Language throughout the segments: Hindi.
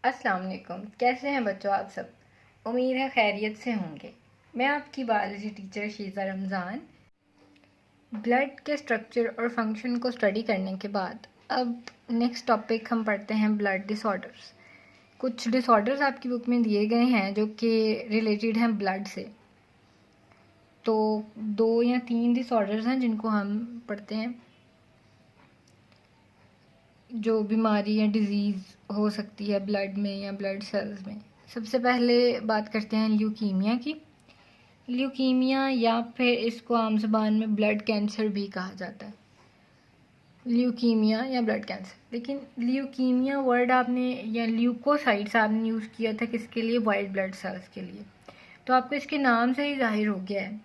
अस्सलाम वालेकुम। कैसे हैं बच्चों आप सब? उम्मीद है खैरियत से होंगे। मैं आपकी biology teacher Sheeza Ramzan. Blood के स्ट्रक्चर और फंक्शन को स्टडी करने के बाद अब नेक्स्ट टॉपिक हम पढ़ते हैं ब्लड डिसऑर्डर्स। कुछ डिसऑर्डर्स आपकी बुक में दिए गए हैं जो कि रिलेटेड हैं ब्लड से। तो 2 या 3 डिसऑर्डर्स हैं जिनको हम पढ़ते हैं, जो बीमारी या डिजीज़ हो सकती है ब्लड में या ब्लड सेल्स में। सबसे पहले बात करते हैं ल्यूकीमिया की। ल्यूकीमिया या फिर इसको आम ज़बान में ब्लड कैंसर भी कहा जाता है। ल्यूकीमिया या ब्लड कैंसर, लेकिन ल्यूकीमिया वर्ड आपने या ल्यूकोसाइट्स आपने यूज़ किया था किसके लिए? वाइट ब्लड सेल्स के लिए। तो आपको इसके नाम से ही जाहिर हो गया है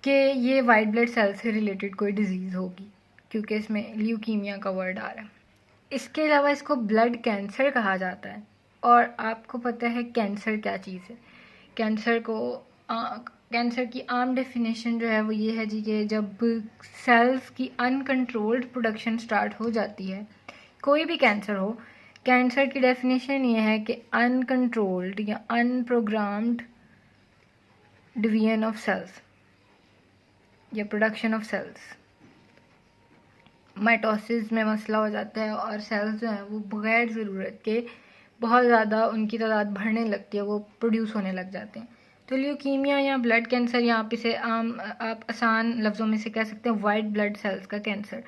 कि ये वाइट ब्लड सेल से रिलेटेड कोई डिजीज़ होगी, क्योंकि इसमें ल्यूकीमिया का वर्ड आ रहा है। इसके अलावा इसको ब्लड कैंसर कहा जाता है। और आपको पता है कैंसर क्या चीज़ है? कैंसर की आम डेफिनेशन जो है वो ये है जी कि जब सेल्स की अनकंट्रोल्ड प्रोडक्शन स्टार्ट हो जाती है, कोई भी कैंसर हो, कैंसर की डेफिनेशन ये है कि अनकंट्रोल्ड या अनप्रोग्राम्ड डिवीजन ऑफ सेल्स या प्रोडक्शन ऑफ सेल्स, माइटोसिस में मसला हो जाता है और सेल्स जो हैं वो बगैर ज़रूरत के बहुत ज़्यादा उनकी तादाद बढ़ने लगती है, वो प्रोड्यूस होने लग जाते हैं। तो ल्यूकीमिया या ब्लड कैंसर, या आप इसे आप आसान लफ्ज़ों में से कह सकते हैं वाइट ब्लड सेल्स का कैंसर।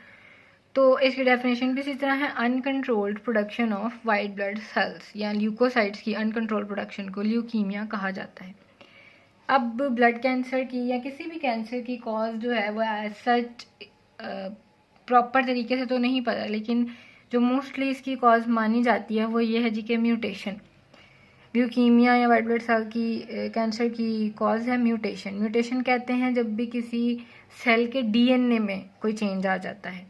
तो इसकी डेफिनेशन भी इसी तरह है, uncontrolled production of white blood cells या ल्यूकोसाइट्स की अनकंट्रोल्ड प्रोडक्शन को ल्यूकीमिया कहा जाता है। अब ब्लड कैंसर की या किसी भी कैंसर की कॉज जो है वो एज सच प्रॉपर तरीके से तो नहीं पता, लेकिन जो मोस्टली इसकी कॉज मानी जाती है वो ये है जी कि म्यूटेशन। ल्यूकीमिया या वाइट ब्लड सेल की कैंसर की कॉज है म्यूटेशन। म्यूटेशन कहते हैं जब भी किसी सेल के डीएनए में कोई चेंज आ जाता है,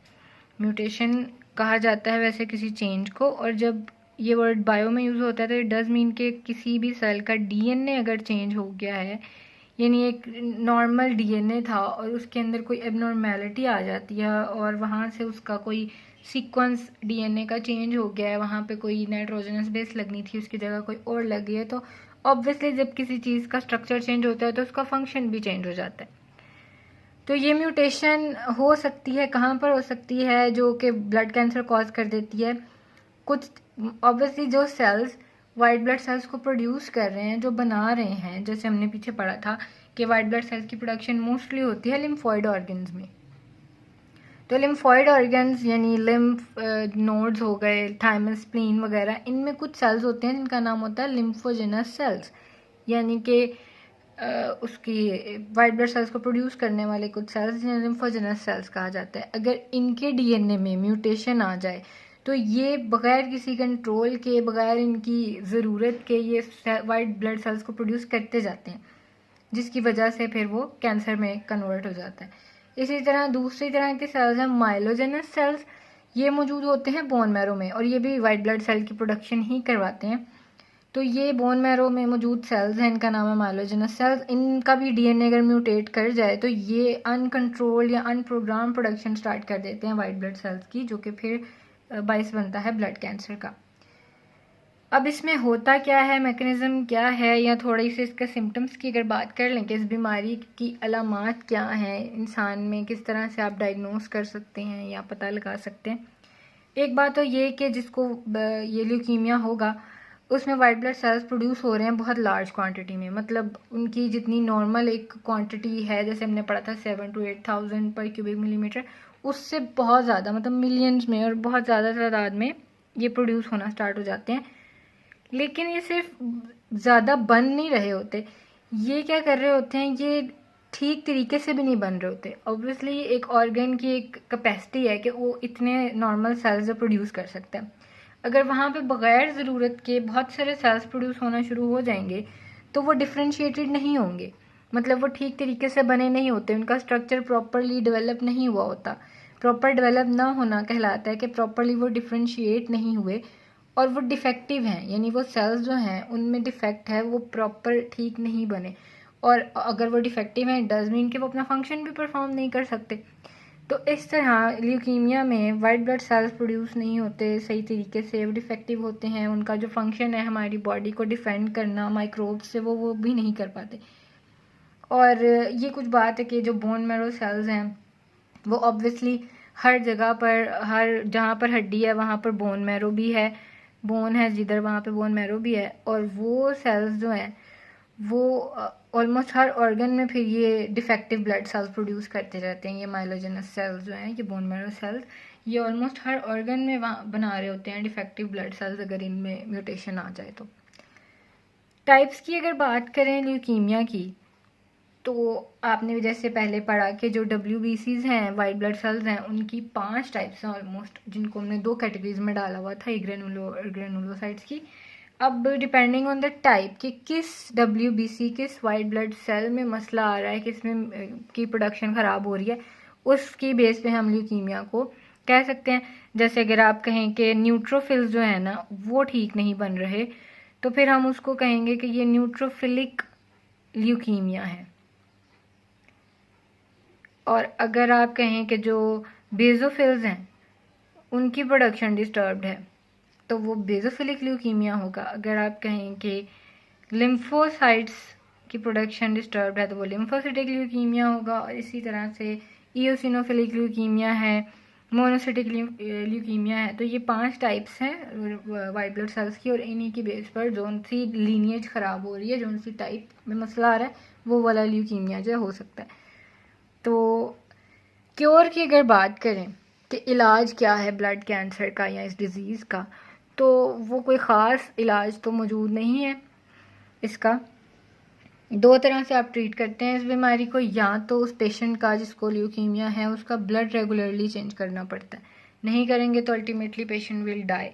म्यूटेशन कहा जाता है वैसे किसी चेंज को। और जब ये वर्ड बायो में यूज़ होता है तो इट डज मीन कि किसी भी सेल का डीएनए अगर चेंज हो गया है, यानी एक नॉर्मल डीएनए था और उसके अंदर कोई एबनॉर्मेलिटी आ जाती है और वहाँ से उसका कोई सीक्वेंस डीएनए का चेंज हो गया है, वहाँ पे कोई नाइट्रोजनस बेस लगनी थी उसकी जगह कोई और लग गई है, तो ऑब्वियसली जब किसी चीज़ का स्ट्रक्चर चेंज होता है तो उसका फंक्शन भी चेंज हो जाता है। तो ये म्यूटेशन हो सकती है, कहाँ पर हो सकती है जो कि ब्लड कैंसर कॉज कर देती है? कुछ ऑब्वियसली जो सेल्स वाइट ब्लड सेल्स को प्रोड्यूस कर रहे हैं, जो बना रहे हैं, जैसे हमने पीछे पढ़ा था कि वाइट ब्लड सेल्स की प्रोडक्शन मोस्टली होती है लिम्फॉइड ऑर्गन्स में। तो लिम्फॉइड ऑर्गन्स यानी लिम्फ नोड्स हो गए, थाइमस, स्प्लीन वगैरह, इनमें कुछ सेल्स होते हैं जिनका नाम होता है लिम्फोजेनस सेल्स, यानी कि उसकी वाइट ब्लड सेल्स को प्रोड्यूस करने वाले कुछ सेल्स जिन्हें लिम्फोजेनस सेल्स कहा जाता है। अगर इनके डीएनए में म्यूटेशन आ जाए तो ये बगैर किसी कंट्रोल के, बगैर इनकी ज़रूरत के, ये वाइट ब्लड सेल्स को प्रोड्यूस करते जाते हैं, जिसकी वजह से फिर वो कैंसर में कन्वर्ट हो जाता है। इसी तरह दूसरी तरह के सेल्स हैं माइलोजेनस सेल्स। ये मौजूद होते हैं बोन मैरो में और ये भी वाइट ब्लड सेल की प्रोडक्शन ही करवाते हैं। तो ये बोन मैरो में मौजूद सेल्स हैं, इनका नाम है माइलोजेनस सेल्स। इनका भी डीएनए अगर म्यूटेट कर जाए तो ये अनकंट्रोल या अनप्रोग्राम प्रोडक्शन स्टार्ट कर देते हैं वाइट ब्लड सेल्स की, जो कि फिर बाइस बनता है ब्लड कैंसर का। अब इसमें होता क्या है, मैकेनिज्म क्या है, या थोड़ी सी इसके सिम्टम्स की अगर बात कर लें कि इस बीमारी की अलामात क्या हैं, इंसान में किस तरह से आप डायग्नोस कर सकते हैं या पता लगा सकते हैं। एक बात तो ये कि जिसको ये ल्यूकीमिया होगा उसमें वाइट ब्लड सेल्स प्रोड्यूस हो रहे हैं बहुत लार्ज क्वांटिटी में, मतलब उनकी जितनी नॉर्मल एक क्वांटिटी है, जैसे हमने पढ़ा था 7 to 8,000 पर क्यूबिक मिलीमीटर, उससे बहुत ज़्यादा, मतलब मिलियंस में और बहुत ज़्यादा तादाद में ये प्रोड्यूस होना स्टार्ट हो जाते हैं। लेकिन ये सिर्फ ज़्यादा बन नहीं रहे होते, ये क्या कर रहे होते हैं, ये ठीक तरीके से भी नहीं बन रहे होते। ऑब्वियसली एक ऑर्गन की एक कैपेसिटी है कि वो इतने नॉर्मल सेल्स जो प्रोड्यूस कर सकता है। अगर वहाँ पे बग़ैर ज़रूरत के बहुत सारे सेल्स प्रोड्यूस होना शुरू हो जाएंगे तो वो डिफ्रेंशिएटेड नहीं होंगे, मतलब वो ठीक तरीके से बने नहीं होते, उनका स्ट्रक्चर प्रॉपरली डेवलप नहीं हुआ होता। प्रॉपर डेवलप ना होना कहलाता है कि प्रॉपरली वो डिफ्रेंशिएट नहीं हुए और वो डिफेक्टिव हैं, यानी वो सेल्स जो हैं उनमें डिफेक्ट है, वो प्रॉपर ठीक नहीं बने। और अगर वो डिफेक्टिव हैं डज मीन कि वो अपना फंक्शन भी परफॉर्म नहीं कर सकते। तो इस तरह ल्यूकीमिया में वाइट ब्लड सेल्स प्रोड्यूस नहीं होते सही तरीके से, वो डिफेक्टिव होते हैं। उनका जो फंक्शन है हमारी बॉडी को डिफेंड करना माइक्रोब्स से, वो भी नहीं कर पाते। और ये कुछ बात है कि जो बोन मैरो सेल्स हैं वो ऑब्वियसली हर जगह पर, हर जहाँ पर हड्डी है वहाँ पर बोन मैरो भी है, बोन है जिधर वहाँ पे बोन मैरो भी है। और वो सेल्स जो हैं वो ऑलमोस्ट हर ऑर्गन में फिर ये डिफेक्टिव ब्लड सेल्स प्रोड्यूस करते रहते हैं। ये माइलोजेनस सेल्स जो हैं, ये बोन मैरो सेल्स, ये ऑलमोस्ट हर ऑर्गन में बना रहे होते हैं डिफेक्टिव ब्लड सेल्स अगर इनमें म्यूटेशन आ जाए तो। टाइप्स की अगर बात करें ल्यूकीमिया की, तो आपने जैसे पहले पढ़ा कि जो WBCs हैं, वाइट ब्लड सेल्स हैं, उनकी 5 टाइप्स हैं ऑलमोस्ट, जिनको हमने 2 कैटेगरीज में डाला हुआ था, ग्रेनुलोसाइट्स की। अब डिपेंडिंग ऑन द टाइप कि किस WBC, किस वाइट ब्लड सेल में मसला आ रहा है, किस में की प्रोडक्शन ख़राब हो रही है, उसकी बेस पे हम ल्यूकीमिया को कह सकते हैं। जैसे अगर आप कहें कि न्यूट्रोफिल्स जो है ना वो ठीक नहीं बन रहे, तो फिर हम उसको कहेंगे कि ये न्यूट्रोफिलिक ल्यूकीमिया है। और अगर आप कहें कि जो बेजोफिल्स हैं उनकी प्रोडक्शन डिस्टर्ब्ड है, तो वो बेजोफिलिक ल्यूकीमिया होगा। अगर आप कहें कि लिम्फोसाइट्स की प्रोडक्शन डिस्टर्ब्ड है, तो वो लिम्फोसिटिक ल्यूकीमिया होगा। और इसी तरह से इओसिनोफिलिक ल्यूकीमिया है, मोनोसिटिक ल्यूकीमिया है। तो ये 5 टाइप्स हैं वाइट ब्लड सेल्स की, और इन्हीं की बेस पर जोन सी लीनिएज ख़राब हो रही है, जोन सी टाइप में मसला आ रहा है, वो वाला ल्यूकीमिया जो हो सकता है। तो क्योर की अगर बात करें कि इलाज क्या है ब्लड कैंसर का या इस डिज़ीज़ का, तो वो कोई ख़ास इलाज तो मौजूद नहीं है इसका। 2 तरह से आप ट्रीट करते हैं इस बीमारी को, या तो उस पेशेंट का जिसको ल्यूकीमिया है उसका ब्लड रेगुलरली चेंज करना पड़ता है, नहीं करेंगे तो अल्टीमेटली पेशेंट विल डाई।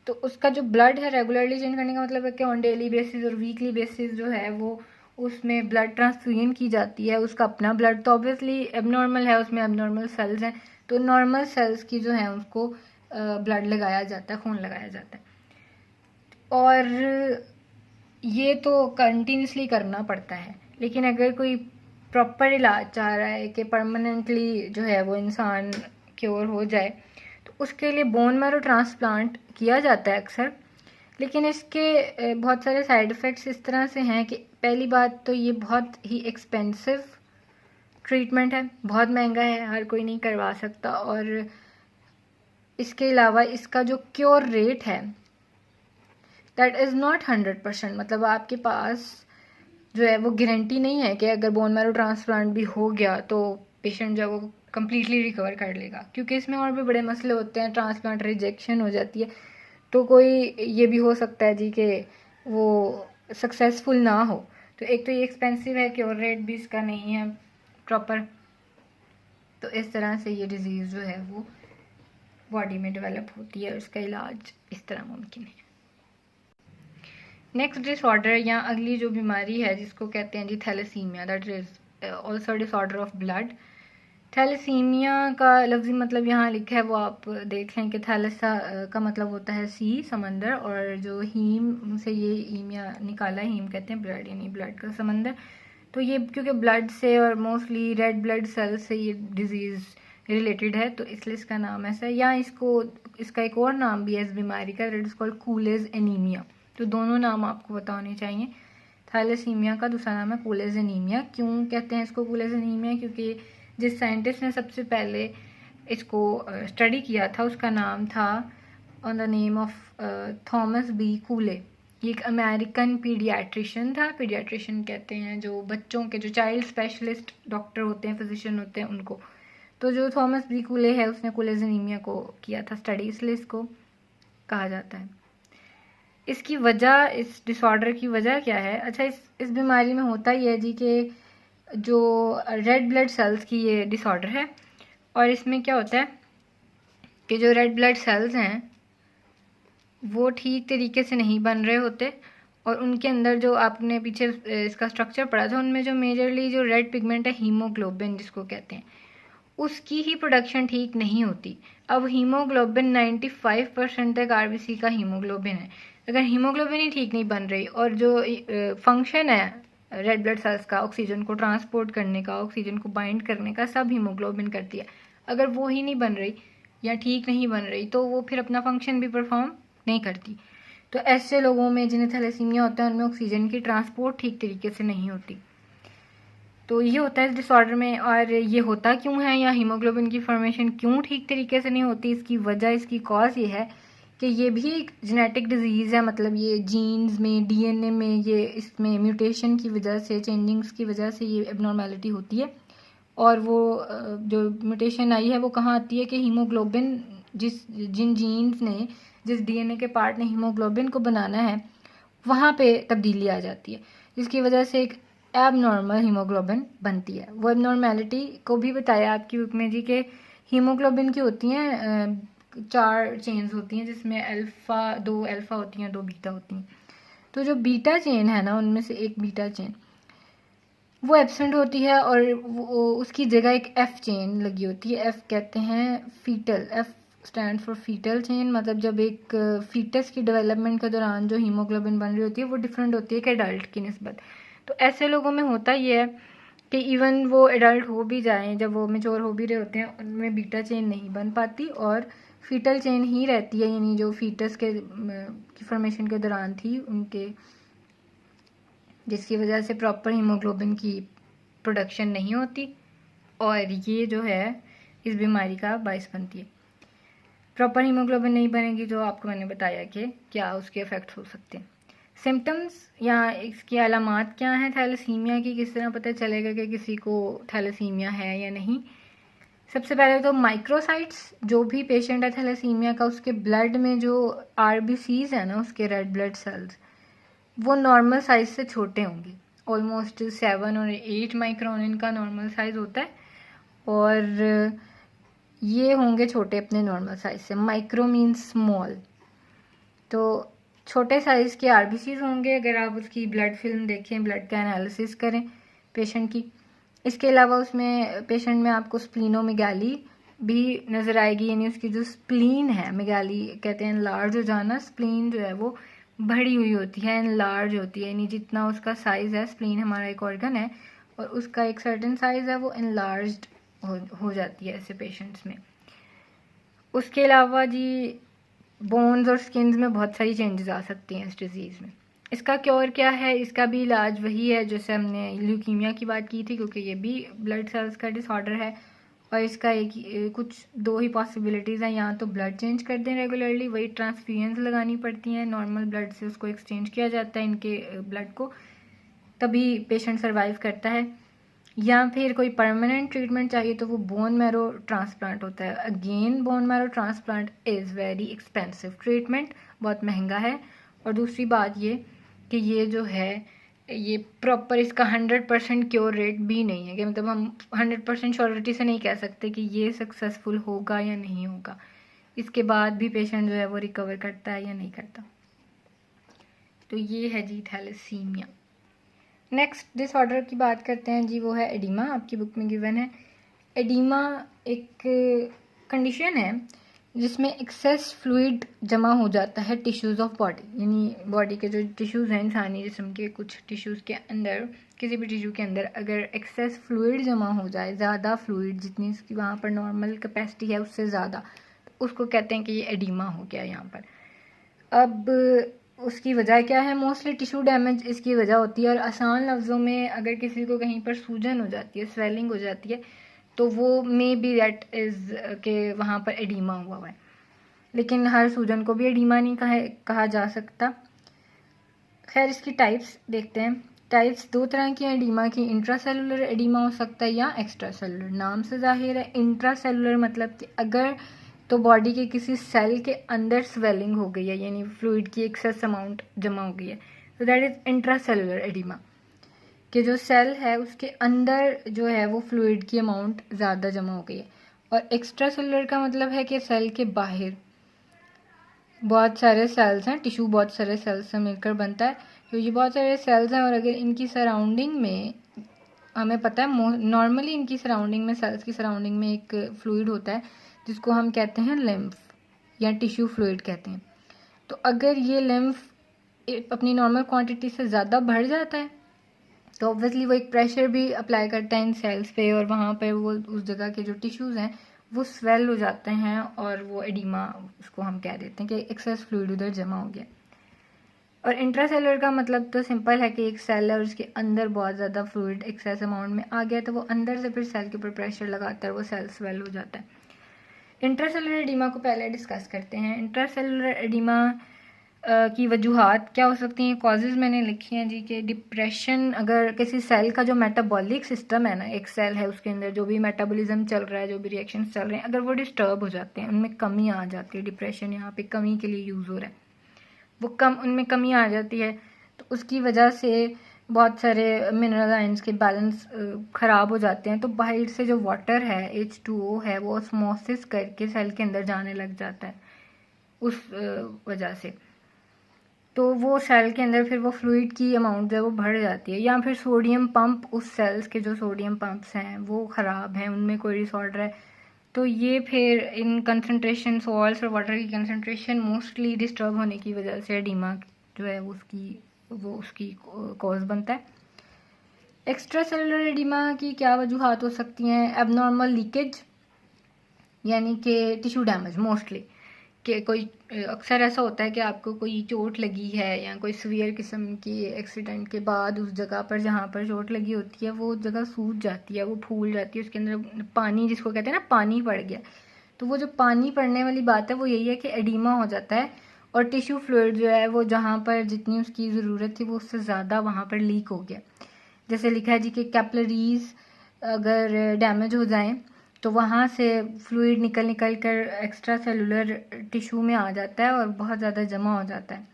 तो उसका जो ब्लड है रेगुलरली चेंज करने का मतलब है कि ऑन डेली बेसिस और वीकली बेसिस जो है वो उसमें ब्लड ट्रांसफ्यूजन की जाती है। उसका अपना ब्लड तो ऑब्वियसली एबनॉर्मल है, उसमें एबनॉर्मल सेल्स हैं, तो नॉर्मल सेल्स की जो है उसको ब्लड लगाया जाता है, खून लगाया जाता है। और ये तो कंटिन्यूसली करना पड़ता है। लेकिन अगर कोई प्रॉपर इलाज चाह रहा है कि परमानेंटली जो है वो इंसान क्योर हो जाए, तो उसके लिए बोन मैरो ट्रांसप्लांट किया जाता है अक्सर। लेकिन इसके बहुत सारे साइड इफ़ेक्ट्स इस तरह से हैं कि पहली बात तो ये बहुत ही एक्सपेंसिव ट्रीटमेंट है, बहुत महंगा है, हर कोई नहीं करवा सकता। और इसके अलावा इसका जो क्योर रेट है दैट इज़ नॉट 100%, मतलब आपके पास जो है वो गारंटी नहीं है कि अगर बोन मैरो ट्रांसप्लांट भी हो गया तो पेशेंट जो है वो कम्प्लीटली रिकवर कर लेगा, क्योंकि इसमें और भी बड़े मसले होते हैं। ट्रांसप्लांट रिजेक्शन हो जाती है, तो कोई ये भी हो सकता है जी कि वो सक्सेसफुल ना हो। तो एक तो ये एक्सपेंसिव है कि और रेट भी इसका नहीं है प्रॉपर। तो इस तरह से ये डिज़ीज़ जो है वो बॉडी में डेवलप होती है और इसका इलाज इस तरह मुमकिन है। नेक्स्ट डिसऑर्डर या अगली जो बीमारी है जिसको कहते हैं जी thalassaemia, that is also disorder of blood. Thalassaemia का लफ्ज़ी मतलब यहाँ लिखा है वो आप देख लें कि थैलेसा का मतलब होता है सी, समंदर, और जो हीम से ये ईमिया निकाला, हीम कहते हैं ब्लड, यानी ब्लड का समंदर। तो ये क्योंकि ब्लड से और मोस्टली रेड ब्लड सेल से ये डिज़ीज़ रिलेटेड है, तो इसलिए इसका नाम ऐसा है। या इसका एक और नाम भी है इस बीमारी का, दैट इज़ कॉल्ड कूलेज एनीमिया। तो दोनों नाम आपको पता होने चाहिए। थैलेसीमिया का दूसरा नाम है कूलेज एनीमिया। क्यों कहते हैं इसको कूलेज एनीमिया? क्योंकि जिस साइंटिस्ट ने सबसे पहले इसको स्टडी किया था उसका नाम था on the name of Thomas B Cooley. ये एक अमेरिकन पीडियाट्रिशियन था। पीडियाट्रिशियन कहते हैं जो बच्चों के, जो चाइल्ड स्पेशलिस्ट डॉक्टर होते हैं, फिजिशियन होते हैं, उनको। तो जो थॉमस बी कूले है उसने कूलेज एनीमिया को किया था स्टडी, इसलिए इसको कहा जाता है। इसकी वजह, इस डिसऑर्डर की वजह क्या है? अच्छा, इस बीमारी में होता ही है जी कि जो रेड ब्लड सेल्स की ये डिसऑर्डर है, और इसमें क्या होता है कि जो रेड ब्लड सेल्स हैं वो ठीक तरीके से नहीं बन रहे होते, और उनके अंदर जो आपने पीछे इसका स्ट्रक्चर पढ़ा था उनमें जो मेजरली जो रेड पिगमेंट है, हीमोग्लोबिन जिसको कहते हैं, उसकी ही प्रोडक्शन ठीक नहीं होती। अब हीमोग्लोबिन 95% तक आरबीसी का हीमोग्लोबिन है। अगर हीमोग्लोबिन ही ठीक नहीं बन रही, और जो फंक्शन है रेड ब्लड सेल्स का ऑक्सीजन को ट्रांसपोर्ट करने का, ऑक्सीजन को बाइंड करने का, सब हीमोग्लोबिन करती है। अगर वो ही नहीं बन रही या ठीक नहीं बन रही तो वो फिर अपना फंक्शन भी परफॉर्म नहीं करती। तो ऐसे लोगों में जिन्हें थैलेसीमिया होता है उनमें ऑक्सीजन की ट्रांसपोर्ट ठीक तरीके से नहीं होती। तो ये होता है इस डिसऑर्डर में। और ये होता क्यों है या हीमोग्लोबिन की फॉर्मेशन क्यों ठीक तरीके से नहीं होती, इसकी वजह, इसकी कॉज ये है कि ये भी एक जेनेटिक डिजीज़ है। मतलब ये जीन्स में, डीएनए में, ये इसमें म्यूटेशन की वजह से, चेंजिंग्स की वजह से ये एबनॉर्मेलिटी होती है। और वो जो म्यूटेशन आई है वो कहाँ आती है कि हीमोग्लोबिन, जिन जीन्स ने, जिस डीएनए के पार्ट ने हीमोग्लोबिन को बनाना है वहाँ पे तब्दीली आ जाती है, जिसकी वजह से एक एबनॉर्मल हीमोग्लोबिन बनती है। वो एबनॉर्मेलिटी को भी बताया आपकी बुक में जी कि हीमोग्लोबिन की होती हैं 4 चेन्स होती हैं, जिसमें दो अल्फ़ा होती हैं, 2 बीटा होती हैं। तो जो बीटा चेन है ना, उनमें से एक बीटा चेन वो एब्सेंट होती है और उसकी जगह एक एफ चेन लगी होती है। एफ कहते हैं fetal, F stand for fetal chain. मतलब जब एक फीटस की डेवलपमेंट के दौरान जो हीमोग्लोबिन बन रही होती है वो डिफरेंट होती है कि एडल्ट की निस्बत। तो ऐसे लोगों में होता ये है कि इवन वो एडल्ट हो भी जाएं, जब वो मेच्योर हो भी रहे होते हैं, उनमें बीटा चेन नहीं बन पाती और फीटल चेन ही रहती है, यानी जो फीटस के की फॉर्मेशन के दौरान थी उनके, जिसकी वजह से प्रॉपर हीमोग्लोबिन की प्रोडक्शन नहीं होती और ये जो है इस बीमारी का बायस बनती है। प्रॉपर हीमोग्लोबिन नहीं बनेगी जो आपको मैंने बताया कि क्या उसके इफ़ेक्ट्स हो सकते हैं। सिम्टम्स या इसकी अलामात क्या हैं थैलेसीमिया की, किस तरह पता चलेगा कि किसी को थैलेसीमिया है या नहीं। सबसे पहले तो माइक्रोसाइट्स, जो भी पेशेंट है थैलेसीमिया का, उसके ब्लड में जो आरबीसीज है ना, उसके रेड ब्लड सेल्स, वो नॉर्मल साइज से छोटे होंगे। ऑलमोस्ट 7 और 8 माइक्रोन इनका नॉर्मल साइज होता है और ये होंगे छोटे अपने नॉर्मल साइज से। Micro means small. तो छोटे साइज़ के आरबीसीज होंगे अगर आप उसकी ब्लड फिल्म देखें, ब्लड का एनालिसिस करें पेशेंट की। इसके अलावा उसमें पेशेंट में आपको स्प्लीनोमेगाली भी नज़र आएगी, यानी उसकी जो स्प्लीन है, मेगाली कहते हैं लार्ज हो जाना, स्प्लीन जो है वो बढ़ी हुई होती है, लार्ज होती है, यानी जितना उसका साइज़ है, स्प्लीन हमारा एक ऑर्गन है और उसका एक सर्टेन साइज़ है, वो एनलार्ज्ड हो जाती है ऐसे पेशेंट्स में। उसके अलावा जी बोन्स और स्किन्स में बहुत सारी चेंजेस आ सकती हैं इस डिज़ीज़ में। इसका क्योर क्या है? इसका भी इलाज वही है जैसे हमने ल्यूकीमिया की बात की थी, क्योंकि ये भी ब्लड सेल्स का डिसऑर्डर है और इसका कुछ 2 ही पॉसिबिलिटीज़ हैं। या तो ब्लड चेंज कर दें रेगुलरली, वही ट्रांसफ्यूजन्स लगानी पड़ती हैं, नॉर्मल ब्लड से उसको एक्सचेंज किया जाता है इनके ब्लड को, तभी पेशेंट सर्वाइव करता है। या फिर कोई परमानेंट ट्रीटमेंट चाहिए तो वो बोन मैरो ट्रांसप्लांट होता है। Again bone marrow transplant is very expensive treatment, बहुत महंगा है। और दूसरी बात ये कि ये जो है ये प्रॉपर इसका 100% क्योर रेट भी नहीं है, कि मतलब हम 100% श्योरिटी से नहीं कह सकते कि ये सक्सेसफुल होगा या नहीं होगा। इसके बाद भी पेशेंट जो है वो रिकवर करता है या नहीं करता। तो ये है जी थैलेसीमिया। नेक्स्ट डिसऑर्डर की बात करते हैं जी, वो है एडिमा, आपकी बुक में गिवन है। एडिमा एक कंडीशन है जिसमें एक्सेस फ्लूइड जमा हो जाता है टिश्यूज़ ऑफ बॉडी, यानी बॉडी के जो टिश्यूज़ हैं, इंसानी जिस्म के कुछ टिश्यूज़ के अंदर, किसी भी टिश्यू के अंदर अगर एक्सेस फ्लूइड जमा हो जाए, ज़्यादा फ्लूइड, जितनी उसकी वहाँ पर नॉर्मल कैपेसिटी है उससे ज़्यादा, तो उसको कहते हैं कि ये एडिमा हो गया यहाँ पर। अब उसकी वजह क्या है? मोस्टली टिश्यू डैमेज इसकी वजह होती है। और आसान लफ्ज़ों में अगर किसी को कहीं पर सूजन हो जाती है, स्वेलिंग हो जाती है, तो वो मे बी दैट इज़ के वहाँ पर एडिमा हुआ है। लेकिन हर सूजन को भी एडिमा नहीं कहा जा सकता। खैर, इसकी टाइप्स देखते हैं। टाइप्स 2 तरह की हैं एडिमा की। इंट्रासेलुलर एडिमा हो सकता है या एक्स्ट्रा सेलुलर। नाम से जाहिर है इंट्रासेलुलर मतलब कि अगर तो बॉडी के किसी सेल के अंदर स्वेलिंग हो गई है, यानी फ्लूइड की एक्सेस अमाउंट जमा हो गई है, तो दैट इज़ इंट्रासेलुलर एडिमा, कि जो सेल है उसके अंदर जो है वो फ्लूइड की अमाउंट ज़्यादा जमा हो गई है। और एक्स्ट्रा सेलुलर का मतलब है कि सेल के बाहर बहुत सारे सेल्स हैं, टिश्यू बहुत सारे सेल्स से मिलकर बनता है, तो ये बहुत सारे सेल्स हैं और अगर इनकी सराउंडिंग में, हमें पता है नॉर्मली इनकी सराउंडिंग में, सेल्स की सराउंडिंग में एक फ्लूइड होता है जिसको हम कहते हैं लिम्फ या टिश्यू फ्लूइड कहते हैं। तो अगर ये लिम्फ अपनी नॉर्मल क्वांटिटी से ज़्यादा बढ़ जाता है तो ऑब्वियसली वो एक प्रेशर भी अप्लाई करता है इन सेल्स पे और वहाँ पर वो उस जगह के जो टिश्यूज़ हैं वो स्वेल हो जाते हैं और वो एडिमा उसको हम कह देते हैं कि एक्सेस फ्लूइड उधर जमा हो गया। और इंट्रासेलुलर का मतलब तो सिंपल है कि एक सेल है और उसके अंदर बहुत ज़्यादा फ्लूइड एक्सेस अमाउंट में आ गया तो वो अंदर से फिर सेल के ऊपर प्रेशर लगाता है, वो सेल स्वेल हो जाता है। इंट्रासेलुलर एडिमा को पहले डिस्कस करते हैं। इंट्रासेलुलर एडिमा की वजूहात क्या हो सकती हैं, कॉजेज़ मैंने लिखी हैं जी कि डिप्रेशन, अगर किसी सेल का जो मेटाबॉलिक सिस्टम है ना, एक सेल है उसके अंदर जो भी मेटाबॉलिज्म चल रहा है, जो भी रिएक्शंस चल रहे हैं, अगर वो डिस्टर्ब हो जाते हैं, उनमें कमी आ जाती है, डिप्रेशन यहाँ पे कमी के लिए यूज़ हो रहा है, वो उनमें कमी आ जाती है तो उसकी वजह से बहुत सारे मिनरल आयंस के बैलेंस ख़राब हो जाते हैं। तो बाहर से जो वाटर है H2O है वो ऑस्मोसिस करके सेल के अंदर जाने लग जाता है उस वजह से। तो वो सेल के अंदर फिर वो फ्लूइड की अमाउंट जो है वो बढ़ जाती है, या फिर सोडियम पंप, उस सेल्स के जो सोडियम पंप्स हैं वो ख़राब हैं, उनमें कोई डिसऑर्डर है, तो ये फिर इन कंसनट्रेशन सॉल्ट्स और वाटर की कंसनट्रेशन मोस्टली डिस्टर्ब होने की वजह से एडिमा जो है वो उसकी कॉज बनता है। एक्स्ट्रा सेलुलर एडिमा की क्या वजूहात हो सकती हैं, एबनॉर्मल लीकेज यानी कि टिश्यू डैमेज मोस्टली, कि कोई अक्सर ऐसा होता है कि आपको कोई चोट लगी है या कोई सीवियर किस्म की एक्सीडेंट के बाद उस जगह पर जहाँ पर चोट लगी होती है वो जगह सूज जाती है, वो फूल जाती है, उसके अंदर पानी, जिसको कहते हैं ना पानी पड़ गया, तो वो जो पानी पड़ने वाली बात है वो यही है कि एडिमा हो जाता है और टिश्यू फ्लूइड जो है वो जहाँ पर जितनी उसकी ज़रूरत थी वो उससे ज़्यादा वहाँ पर लीक हो गया। जैसे लिखा है जी कि कैपिलरीज अगर डैमेज हो जाएं तो वहाँ से फ्लूइड निकल निकल कर एक्स्ट्रा सेलुलर टिश्यू में आ जाता है और बहुत ज़्यादा जमा हो जाता है।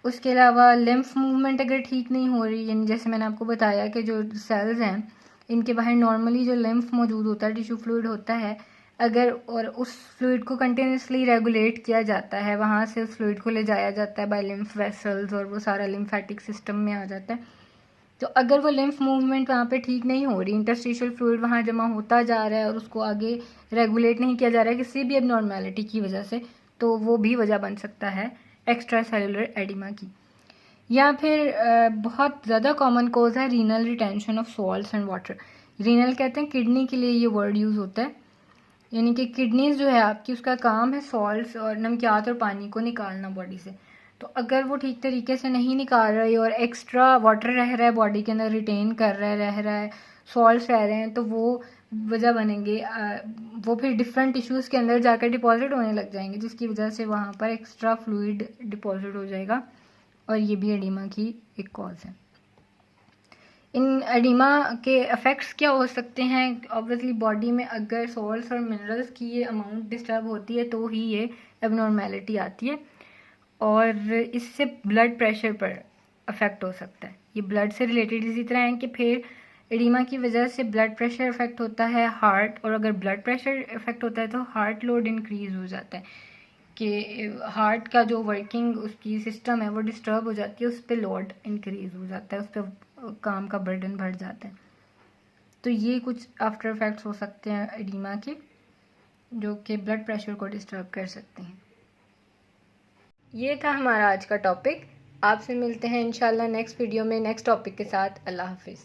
उसके अलावा लिम्फ मूवमेंट अगर ठीक नहीं हो रही, यानी जैसे मैंने आपको बताया कि जो सेल्स हैं इनके बाहर नॉर्मली जो लिम्फ मौजूद होता है, टिश्यू फ्लूइड होता है, अगर और उस फ्लूइड को कंटिन्यूसली रेगुलेट किया जाता है, वहाँ से उस फ्लूइड को ले जाया जाता है बाय लिम्फ वेसल्स और वो सारा लिम्फेटिक सिस्टम में आ जाता है, तो अगर वो लिम्फ मूवमेंट वहाँ पे ठीक नहीं हो रही, इंटरस्टिशियल फ्लूइड वहाँ जमा होता जा रहा है और उसको आगे रेगुलेट नहीं किया जा रहा है किसी भी एबनॉर्मेलिटी की वजह से, तो वो भी वजह बन सकता है एक्स्ट्रा सेलुलर एडिमा की। या फिर बहुत ज़्यादा कॉमन कोज है renal retention of salts and water. Renal कहते हैं किडनी के लिए ये वर्ड यूज़ होता है, यानी कि किडनीज जो है आपकी, उसका काम है सॉल्ट्स और नमकियात और पानी को निकालना बॉडी से, तो अगर वो ठीक तरीके से नहीं निकाल रही और एक्स्ट्रा वाटर रह रहा है बॉडी के अंदर, रिटेन कर रह रहा है, सॉल्ट्स रह रहे हैं, तो वो वजह बनेंगे, वो फिर डिफरेंट टिश्यूज़ के अंदर जाकर डिपॉजिट होने लग जाएंगे, जिसकी वजह से वहाँ पर एक्स्ट्रा फ्लूइड डिपॉजिट हो जाएगा और ये भी एडिमा की एक कॉज है। इन एडिमा के इफ़ेक्ट्स क्या हो सकते हैं, ऑब्वियसली बॉडी में अगर सॉल्ट्स और मिनरल्स की ये अमाउंट डिस्टर्ब होती है तो ही ये एबनॉर्मेलिटी आती है और इससे ब्लड प्रेशर पर अफेक्ट हो सकता है। ये ब्लड से रिलेटेड इसी तरह है कि फिर एडिमा की वजह से ब्लड प्रेशर इफेक्ट होता है हार्ट, और अगर ब्लड प्रेशर इफेक्ट होता है तो हार्ट लोड इंक्रीज हो जाता है कि हार्ट का जो वर्किंग उसकी सिस्टम है वो डिस्टर्ब हो जाती है, उस पर लोड इंक्रीज हो जाता है, उस पर काम का बर्डन बढ़ जाता है। तो ये कुछ आफ्टर इफेक्ट्स हो सकते हैं एडिमा के जो कि ब्लड प्रेशर को डिस्टर्ब कर सकते हैं। ये था हमारा आज का टॉपिक। आपसे मिलते हैं इंशाल्लाह नेक्स्ट वीडियो में नेक्स्ट टॉपिक के साथ। अल्लाह हाफिज़।